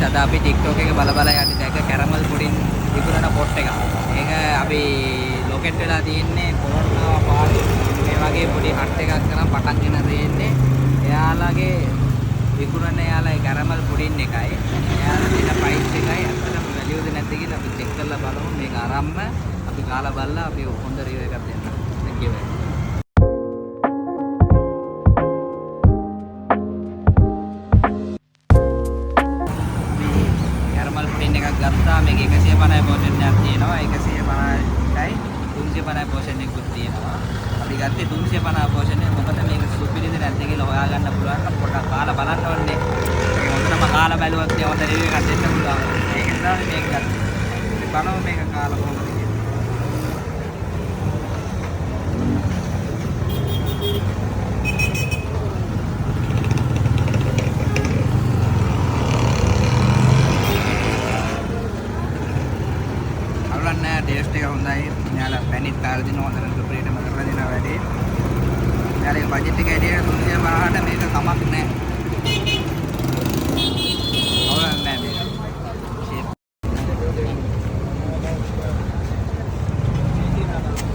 අද අපි TikTok එක බල බල යන්නේ දැක කැරමල් පුඩින් විකුණන පොට් එක. ඒක අපි ලොකේට් වෙලා තියෙන්නේ කොරෝනා පාඩේ මේ වගේ පොඩි හට් එකක් කරන් පටන් ගෙන දෙන්නේ. එයාලගේ විකුණන එයාලගේ කැරමල් පුඩින් එකයි. එයාලා දෙන ප්‍රයිස් එකයි අතටම වැලියුද නැද්ද කියලා අපි චෙක් කරලා බලමු. මේක අරම්ම අපි කාලා බලලා අපි හොඳ රිවිව් එකක් දෙන්න. Thank you. ගත්තා මේක 150යි පෝෂන් එකක් තියෙනවා 150යි 350යි පෝෂන් එකකුත් තියෙනවා අපි ගත්තේ 350 පෝෂන් එක මොකද මේක සුපිරිද නැද්ද කියලා හොයාගන්න පුළුවන් නම් පොඩ්ඩක් කාලා බලන්න ඕනේ මේක හොඳටම කාලා බැලුවොත් හොඳ රිවිව් එකක් දෙන්න පුළුවන් ඒක නිසා මේක ගත්තා බලමු මේක කාලා කොහොමද කියලා टेस्ट එක හොඳයි. යාලා පැණිත් කාලා දින හොඳට සුපිරිටම කරලා දෙනවා වැඩි. යාලා බජට් එක ඇඩියට 350ට මේක කමක් නැහැ.